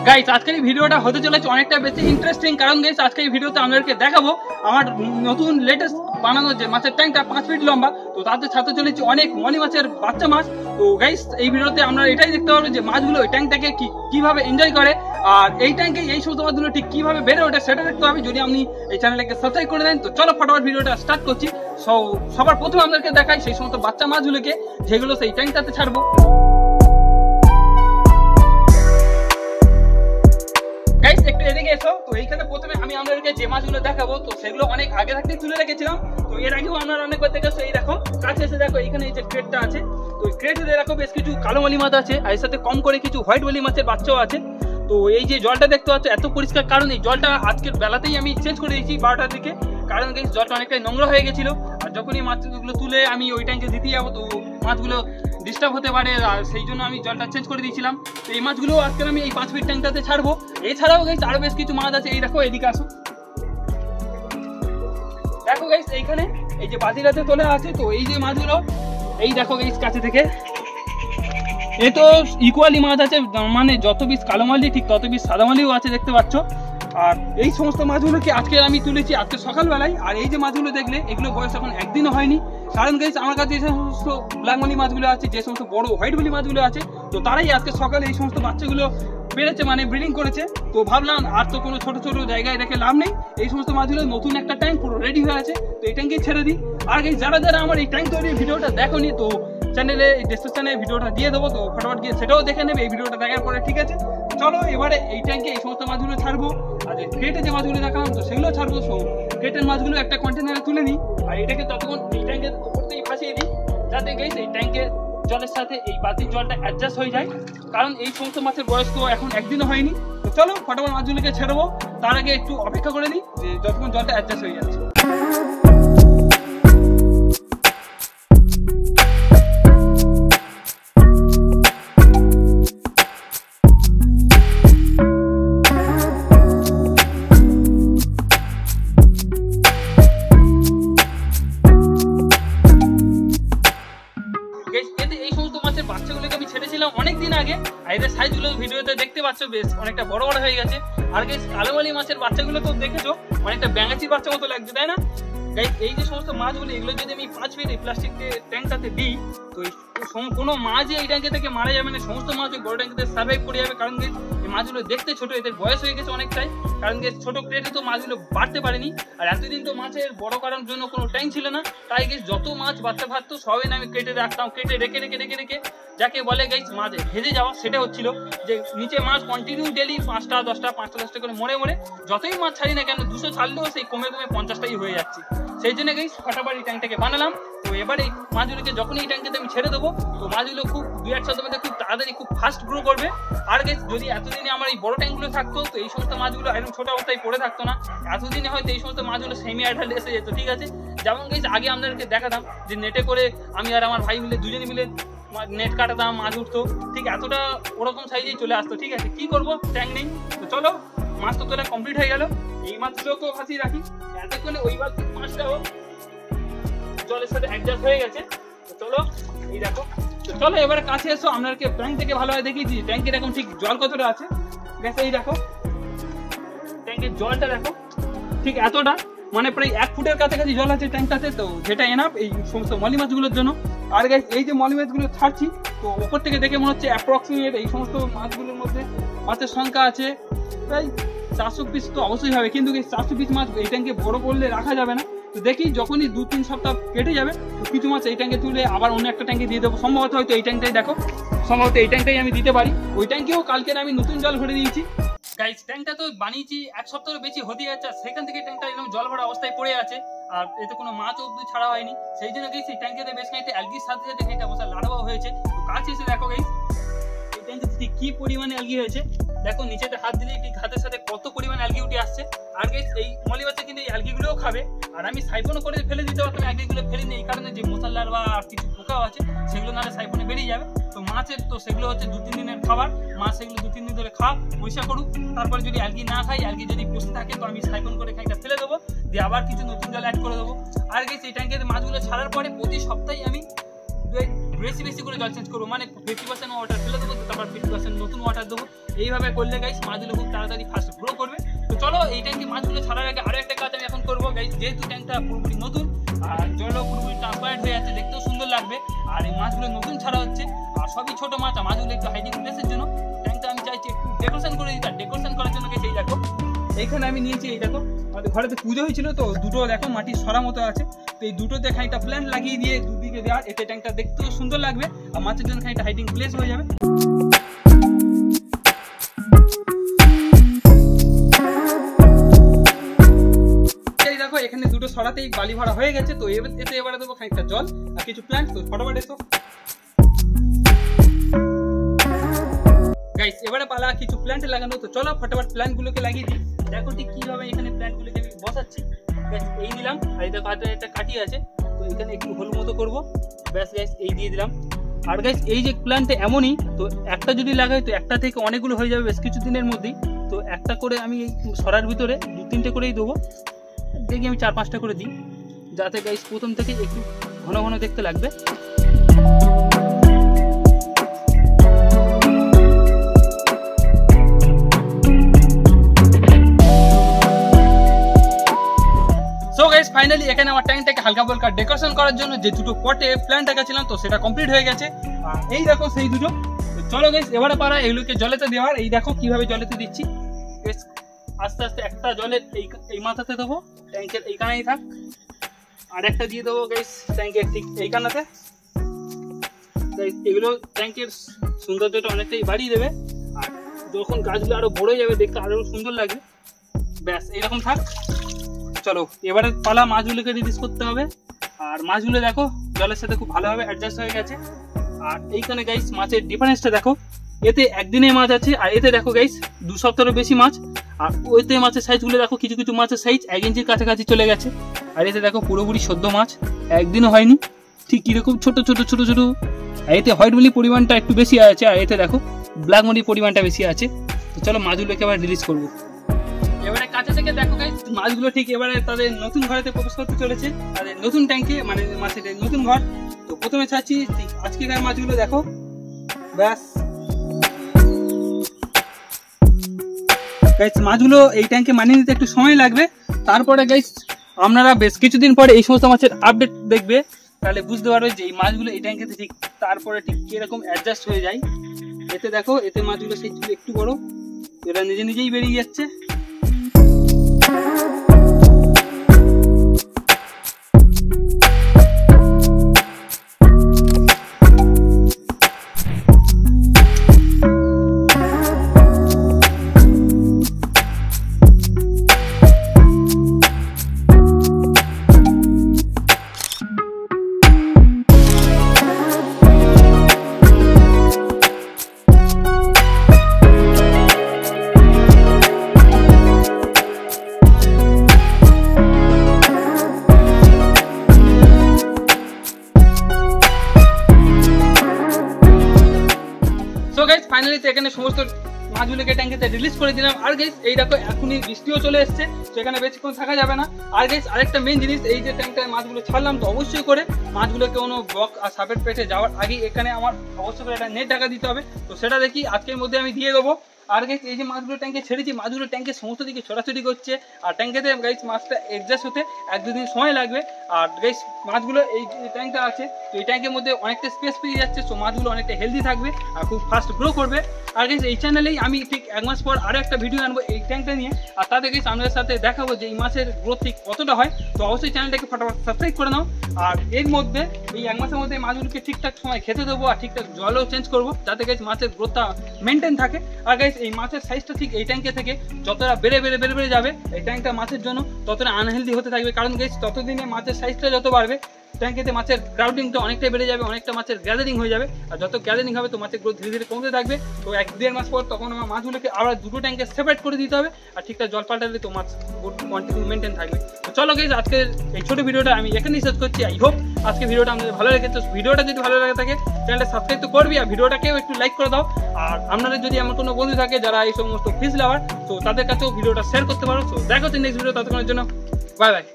Guys আজকের এই ভিডিওটা হতে চলেছে অনেকটা বেশি ইন্টারেস্টিং, কারণ গাইস আজকের এই ভিডিওতে আপনাদেরকে দেখাবো আমার নতুন লেটেস্ট বানানো যে মাছের ট্যাঙ্কটা 5 ফিট লম্বা। তো তাতে সাথে চলেছে অনেক মলি মাছের বাচ্চা মাছ। তো গাইস এই ভিডিওতে আমরা এটাই দেখতে পারবো যে মাছগুলো ওই ট্যাঙ্কটাকে কিভাবে এনজয় করে, আর এই ট্যাঙ্কে এই সমস্ত মাছগুলো ঠিক কিভাবে বেড়ে ওঠে সেটা দেখতে হবে যদি আপনি এই চ্যানেলটাকে সাবস্ক্রাইব করে দেন। তো চলো ফটাফট ভিডিওটা স্টার্ট করছি। সবার প্রথমে আপনাদেরকে দেখাই সেই সমস্ত বাচ্চা মাছগুলোকে যেগুলো সেই ট্যাঙ্কটাতে ছাড়বো। গাইস একটু এদিকে এসো। তো এইখানে প্রথমে আমি আপনাদেরকে যে মাছগুলো দেখাবো তো সেগুলো অনেক আগে থাকতে তুলে রেখেছিলাম। তো এর আগেও আপনারা অনেকবার দেখেছো। এই দেখো কাছে এসে দেখো, এইখানে এই যে ক্রেটটা আছে, তো এই ক্রেটে দেখো বেশ কিছু কালো মলি মাছ আছে, আর এর সাথে কম করে কিছু হোয়াইট মলি মাছের বাচ্চাও আছে। তো এই যে জলটা দেখতে পাচ্ছ এত পরিষ্কার, কারণ এই জলটা আজকের বেলাতেই আমি চেঞ্জ করে দিয়েছি 12টার দিকে, কারণ গাইস জলটা অনেকটাই নোংরা হয়ে গেছিল। আর যখনই মাছগুলো তুলে আমি ওই ট্যাঙ্কে দিতে যাবো তো মাছগুলো ডিস্টার্ব হতে পারে, আর সেই জন্য আমি জলটা চেঞ্জ করে দিয়েছিলাম। তো এই মাছগুলো আজকে আমি এই 5 ফিট ট্যাঙ্কটাতে ছাড়বো। এছাড়াও গাইস আরো বেশ কিছু মাছ আছে। এই দেখো এদিকে আসো, দেখো গাইস এইখানে এই যে বাজিরাতে তোলা আছে। তো এই যে মাছগুলো এই দেখো গাইস কাছে থেকে, এ তো ইকুয়ালি মাছ আছে, মানে যত পিস কালো মালি ঠিক তত পিস সাদা মালিও আছে দেখতে পাচ্ছ। আর এই সমস্ত মাছগুলোকে আজকে আমি তুলেছি আজকে সকালবেলায়। আর এই যে মাছগুলো দেখলে এগুলো বয়স এখন একদিনও হয়নি, কারণ গাইস আমার কাছে যে সমস্ত ব্ল্যাক মালি মাছগুলো আছে, যে সমস্ত বড় হোয়াইট মালি মাছগুলো আছে, তো তারাই আজকে সকালে এই সমস্ত বাচ্চাগুলো পেরেছে, মানে ব্রিডিং করেছে। তো ভাবলাম আর তো কোনো ছোট ছোট জায়গায় রেখে লাভ নেই, এই সমস্ত মাছগুলো নতুন একটা ট্যাঙ্ক পুরো রেডি হয়ে আছে, তো এই ট্যাঙ্কে ছেড়ে দিই। আর গাইস যারা যারা আমার এই ট্যাঙ্ক তৈরির ভিডিওটা দেখোনি তো চ্যানেলে ডেসক্রিপশনে ভিডিওটা দিয়ে দেবো, তো ফটাফট গিয়ে সেটাও দেখে নেবে এই ভিডিওটা দেখার পরে, ঠিক আছে? চলো এবারে এই ট্যাঙ্কে এই সমস্ত মাছগুলো ছাড়বো, আর ক্রেটে যে মাছগুলো দেখালাম তো সেগুলো ছাড়বো। সো ক্রেটের মাছগুলো একটা কন্টেনারে তুলে নিই, আর এটাকে ততক্ষণ এই ট্যাঙ্কের উপর থেকে ভাসিয়ে দিই, যাতে গাইস এই ট্যাঙ্কের জলের সাথে এই বালতির জলটা অ্যাডজাস্ট হয়ে যায়, কারণ এই সমস্ত মাছের বয়স তো এখন একদিনও হয়নি। তো চলো ফটাফট মাছগুলোকে ছেড়বো, তার আগে একটু অপেক্ষা করে নিই যে যতক্ষণ জলটা অ্যাডজাস্ট হয়ে যাচ্ছে। বাচ্চাগুলোকে আমি ছেড়েছিলাম অনেকদিন আগে, আর এদের সাইজগুলো ভিডিওতে দেখতে পাচ্ছ বেশ অনেকটা বড় বড় হয়ে গেছে। আর গাইস কালো মালি মাছের বাচ্চাগুলো তো দেখেছো অনেকটা ব্যাঙাচির বাচ্চা মতো লাগছে, তাই না? গাইস এই যে সমস্ত মাছগুলো এগুলো যদি আমি 5 ফিট এই প্লাস্টিক ট্যাঙ্কটাতে দিই তো কোনো মাছ এই ট্যাঙ্কে থেকে মারা যাবে না, সমস্ত মাছ ওই বড় ট্যাঙ্কেতে সার্ভাইভ করে যাবে, কারণ গাইস এই মাছগুলো দেখতে ছোট, এদের বয়স হয়ে গেছে অনেকটাই, কারণ গাইস ছোট ক্রেটে তো মাছগুলো বাড়তে পারেনি। আর এতদিন তো মাছের বড় করার জন্য কোনো ট্যাঙ্ক ছিল না, তাই গাইস যত মাছ বাচ্চা ভাবতো সবাই না আমি ক্রেটে রাখতাম, ক্রেটে রেখে রেখে রেখে রেখে যাকে বলে গাইস মাছ ভেজে যাওয়া, সেটা হচ্ছিল যে নিচে মাছ কন্টিনিউ ডেলি 5টা 10টা করে মরে মরে যতই মাছ ছাড়ি না কেন 200 ছাড়লেও সেই কমে কমে 50টাই হয়ে যাচ্ছে। সেই জন্য গাইস ফটাফট এই ট্যাঙ্কটাকে বানালাম। তো এবার এই মাছগুলোকে যখন এই ট্যাঙ্কেতে আমি ছেড়ে দেবো তো মাছগুলো খুব 2-1 সপ্তাহের মধ্যে খুব তাড়াতাড়ি খুব ফাস্ট গ্রো করবে। আর গাইস যদি এতদিনে আমার এই বড় ট্যাঙ্কগুলো থাকতো তো এই সমস্ত মাছগুলো একদম ছোট অবস্থায় পড়ে থাকতো না, এতদিনে হয়তো এই সমস্ত মাছগুলো সেমি অ্যাডাল্ট এসে যেত, ঠিক আছে? যেমন গাইস আগে আপনাদেরকে দেখাতাম যে নেটে করে আমি আর আমার ভাই মিলে দুজনে মিলে নেট কাটাতাম, মাছ উঠতো, ঠিক এতটা ওরকম সাইজেই চলে আসতো, ঠিক আছে? কি করবো, ট্যাঙ্ক নেই। তো চলো মাছ তো তোলা কমপ্লিট হয়ে গেল, এই মাছগুলোকেও ভাসিয়ে রাখি, এতক্ষণে ওই মাছটাও জলের সাথে অ্যাডজাস্ট হয়ে গেছে। তো চলো এই দেখো, তো চলো এবারে কাছে এসো, আপনাদেরকে ট্যাঙ্ক থেকে ভালোভাবে দেখিয়েছি ট্যাঙ্কের এখন ঠিক জল কতটা আছে। গেছে এই দেখো ট্যাঙ্কের জলটা দেখো ঠিক এতটা, মানে প্রায় 1 ফুটের কাছাকাছি জল আছে ট্যাঙ্কটাতে, তো যেটা এনাফ এই সমস্ত মলি মাছগুলোর জন্য। আর গাইস এই যে মলি মাছগুলো ছাড়ছি তো উপর থেকে দেখে মনে হচ্ছে অ্যাপ্রক্সিমেট এই সমস্ত মাছগুলোর মধ্যে মাছের সংখ্যা আছে প্রায় 400 পিস তো অবশ্যই হবে, কিন্তু এই 400 পিস মাছ এই ট্যাঙ্কে বড় করলে রাখা যাবে না। তো দেখি যখনই 2-3 সপ্তাহ কেটে যাবে তো কিছু মাছ এই ট্যাঙ্কে তুলে আবার অন্য একটা ট্যাঙ্কে দিয়ে দেবো, সম্ভবত হয়তো এই ট্যাঙ্কটাই দেখো, সম্ভবত এই ট্যাঙ্কটাই আমি দিতে পারি। ওই ট্যাঙ্কেও কালকে আমি নতুন জল ভরে দিয়েছি। গাইস ট্যাঙ্কটা তো বানিয়েছি 1 সপ্তাহের বেশি হতে যাচ্ছে, সেখান থেকে ট্যাঙ্কটা একদম জল ভরা অবস্থায় পড়ে আছে, আর এতে কোনো মাছ অব্দি ছাড়া হয়নি। সেই জন্য গাইস এই ট্যাঙ্কেতে বেশ খানিকটা অ্যালগির সাথে সাথে খানিকটা বসা লাড়াও হয়েছে। তো কাছে এসে দেখো গাইস এই ট্যাঙ্কে ঠিক কি পরিমাণে অ্যালগি হয়েছে, দেখো নিচেতে হাত দিলে ঠিক হাতের সাথে কত পরিমাণ অ্যালগি উঠে আসছে। আর গাইস এই মলি বাচ্চা কিন্তু এই অ্যালগিগুলোও খাবে, আর আমি সাইফনও করে ফেলে দিতে পারতাম, অ্যালগিগুলো ফেলে নিই এই কারণে যে মশালার বা কিছু পোকাও আছে সেগুলো নাহলে সাইফনে বেরিয়ে যাবে। তো মাছের তো সেগুলো হচ্ছে 2-3 দিনের খাবার, মাছ সেগুলো 2-3 দিন ধরে খাওয়া পয়সা করুক, তারপরে যদি অ্যালগি না খাই, অ্যালগি যদি বসে থাকে তো আমি সাইফন করে খানিকটা ফেলে দেবো, দিয়ে আবার কিছু নতুন জল অ্যাড করে দেবো। আর গাইস এই ট্যাঙ্কের মাছগুলো ছাড়ার পরে প্রতি সপ্তাহে আমি বেশি বেশি করে জল চেঞ্জ করবো, মানে 50% ওয়াটার ফেলে দেবো, তারপর 50% নতুন ওয়াটার দেবো। এইভাবে করলে গাইস মাছগুলো খুব তাড়াতাড়ি ফার্স্ট গ্রো করবে। তো চলো এই ট্যাঙ্কে মাছগুলো ছাড়ার আগে আরো একটা কাজ আমি এখন করবো গাইস, যেহেতু ট্যাঙ্কটা পুরোপুরি নতুন আর জলও পুরোপুরি ট্রান্সপারেন্ট হয়ে যাচ্ছে, দেখতেও সুন্দর লাগবে। আর এই মাছগুলো নতুন ছাড়া হচ্ছে আর সবই ছোট মাছ, আর মাছগুলো একটু হাইডিং প্লেসের জন্য ট্যাঙ্কটা আমি চাইছি একটু ডেকোরেশন করে দিতে। ডেকোরেশন করার জন্য এই দেখো এইখানে আমি নিয়েছি, এই দেখো আমাদের ঘরেতে পুজো হয়েছিল তো দুটো দেখো মাটির সরা মতো আছে, তো এই দুটোতে খানিকটা প্ল্যান্ট লাগিয়ে দিয়ে দুদিকে দেওয়ার, এতে ট্যাঙ্কটা দেখতেও সুন্দর লাগবে আর মাছের জন্য খানিকটা হাইডিং প্লেস হয়ে যাবে। এই দেখো এখানে দুটো সরাতেই বালি ভরা হয়ে গেছে, তো এতে এবারে দেবো খানিকটা জল আর কিছু প্ল্যান্ট। তো ফটোফট এসো গাইস, এবারে পালা কিছু প্ল্যান্ট লাগানো। তো চলো ফটোফট প্ল্যান্ট গুলোকে লাগিয়ে দিই। দেখো ঠিক কিভাবে এখানে প্ল্যান্ট গুলোকে আমি বসাচ্ছি। গাইস এই নিলাম, আর এই দেখো হাতে একটা কাঠি আছে, তো এখানে একটু হোল মতো করবো, ব্যাস গাইস এই দিয়ে দিলাম। আর গাইস এই যে প্ল্যান্টটা এমনই, তো একটা যদি লাগাই তো একটা থেকে অনেকগুলো হয়ে যাবে বেশ কিছু দিনের মধ্যেই। তো একটা করে আমি এই সরার ভিতরে 2-3টে করেই দেবো, দেখি আমি 4-5টা করে দিই, যাতে গাইস প্রথম থেকে একটু ঘন ঘন দেখতে লাগবে। সো গাইস ফাইনালি এখানে আমার ট্যাঙ্কটাকে হালকা হালকা ডেকোরেশন করার জন্য যে দুটো পটে প্ল্যান্ট রেখেছিলাম তো সেটা কমপ্লিট হয়ে গেছে। আর এই দেখো সেই দুটো। তো চলো গাইস এবারে পারা এগুলোকে জলেতে দেওয়ার। এই দেখো কিভাবে জলেতে দিচ্ছি, আস্তে আস্তে একটা জলের এই মাথাতে দেবো, ট্যাঙ্কের এইখানেই থাক, আর একটা দিয়ে দেবো গাইস ট্যাঙ্কের ঠিক এইখানাতে। এগুলো ট্যাঙ্কের সৌন্দর্যটা অনেকটাই বাড়িয়ে দেবে, আর যখন গাছগুলো আরো বড় যাবে দেখতে আরো সুন্দর লাগবে। ব্যাস এইরকম থাক। চলো এবারে পালা মাছগুলোকে রিলিজ করতে হবে। আর মাছগুলো দেখো জলের সাথে খুব ভালোভাবে অ্যাডজাস্ট হয়ে গেছে। আর এইখানে গাইস মাছের ডিফারেন্সটা দেখো, এতে একদিনে মাছ আছে আর এতে দেখো গাইস 2 সপ্তাহেরও বেশি মাছ। আর ওইতে মাছের সাইজগুলো দেখো, কিছু কিছু মাছের সাইজ 1 ইঞ্চির কাছাকাছি চলে গেছে, আর এতে দেখো পুরোপুরি সদ্য মাছ, একদিনও হয়নি, ঠিক কিরকম ছোট ছোট ছোট ছোট। আর এতে হোয়াইট মলি পরিমাণটা একটু বেশি আছে, আর এতে দেখো ব্ল্যাক মলি পরিমাণটা বেশি আছে। তো চলো মাছগুলোকে এবার রিলিজ করবো। এবারে কাছে থেকে দেখো গাইস মাছগুলো ঠিক এবারে তাদের নতুন ঘরেতে প্রবেশ করতে চলেছে, তাদের নতুন ট্যাঙ্কে, মানে মাছের নতুন ঘর। তো প্রথমে ছাড়ছি আজকের মাছগুলো দেখো, ব্যাস গাইস মাছগুলো এই ট্যাঙ্কে মানিয়ে নিতে একটু সময় লাগবে। তারপরে গাইস আপনারা বেশ কিছুদিন পরে এই সমস্ত মাছের আপডেট দেখবে, তাহলে বুঝতে পারবে যে এই মাছগুলো এই ট্যাঙ্কেতে ঠিক তারপরে ঠিক কিরকম অ্যাডজাস্ট হয়ে যায়। এতে দেখো এতে মাছগুলো সেই একটু বড়, এরা নিজে নিজেই বেরিয়ে যাচ্ছে। ফাইনালি তো এখানে সমস্ত মাছগুলোকে ট্যাঙ্কেতে রিলিজ করে দিলাম। আর গাইস এই দেখো এখনই বৃষ্টিও চলে এসছে, সেখানে বেশিক্ষণ থাকা যাবে না। আর গাইস আরেকটা মেইন জিনিস, এই যে ট্যাঙ্কটায় মাছগুলো ছাড়লাম তো অবশ্যই করে মাছগুলোকে কোনো বক আর সাপের পেটে যাওয়ার আগে এখানে আমার অবশ্যই করে একটা নেট ঢাকা দিতে হবে। তো সেটা দেখি আজকের মধ্যে আমি দিয়ে দেবো। আর গাইস এই যে মাছগুলো ট্যাঙ্কে ছেড়েছি, মাছগুলো ট্যাঙ্কের সমস্ত দিকে ছোটাছুটি করছে, আর ট্যাঙ্কেতে গাইস মাছটা অ্যাডজাস্ট হতে 1-2 দিন সময় লাগবে। আর গাইস মাছগুলো এই ট্যাঙ্কটা আছে, তো এই ট্যাঙ্কের মধ্যে অনেকটা স্পেস পেয়ে যাচ্ছে, সো মাছগুলো অনেকটা হেলদি থাকবে আর খুব ফাস্ট গ্রো করবে। আর গাইস এই চ্যানেলেই আমি ঠিক 1 মাস পর আরও একটা ভিডিও আনবো এই ট্যাঙ্কটা নিয়ে, আর তাতে গাইস আপনাদের সাথে দেখাবো যে এই মাছের গ্রোথ ঠিক কতটা হয়। তো অবশ্যই চ্যানেলটাকে ফটাফট সাবস্ক্রাইব করে নাও। আর এর মধ্যে এই 1 মাসের মধ্যে মাছগুলোকে ঠিকঠাক সময় খেতে দেবো, আর ঠিকঠাক জলও চেঞ্জ করবো, যাতে গাইস মাছের গ্রোথটা মেনটেন থাকে। আর গাইস এই মাছের সাইজটা ঠিক এই ট্যাঙ্কে থেকে যতটা বেড়ে যাবে এই ট্যাঙ্কটা মাছের জন্য ততটা আনহেলদি হতে থাকবে, কারণ গাইস ততদিনে মাছের সাইজটা যত বাড়বে ট্যাঙ্কেতে মাছের ক্রাউডিংটা অনেকটাই বেড়ে যাবে, অনেকটা মাছের গ্যাদারিং হয়ে যাবে। আর যত গ্যাদারিং হবে তো মাছের গ্রোথ ধীরে ধীরে কমতে থাকবে। তো 1-1.5 মাস পর তখন আমার মাছগুলোকে আবার 2টো ট্যাঙ্কে সেপারেট করে দিতে হবে, আর ঠিকঠাক জল পাল্টালে তো মাছ কোয়ান্টিটি মেনটেন থাকবে। তো চলো গাইস আজকের এই ছোট ভিডিওটা আমি এখানেই শেষ করছি। আই হোপ আজকে ভিডিওটা আমাদের ভালো লেগেছে। ভিডিওটা যদি ভালো লাগে থাকে চ্যানেলটা সাবস্ক্রাইব তো করবি, আর ভিডিওটাকেও একটু লাইক করে দাও। আর আপনাদের যদি আমার কোনো বন্ধু থাকে যারা এই সমস্ত ফিশ লাভার, তো তাদের কাছেও ভিডিওটা শেয়ার করতে পারো। তো দেখো নেক্সট ভিডিও, ততক্ষণের জন্য বাই বাই।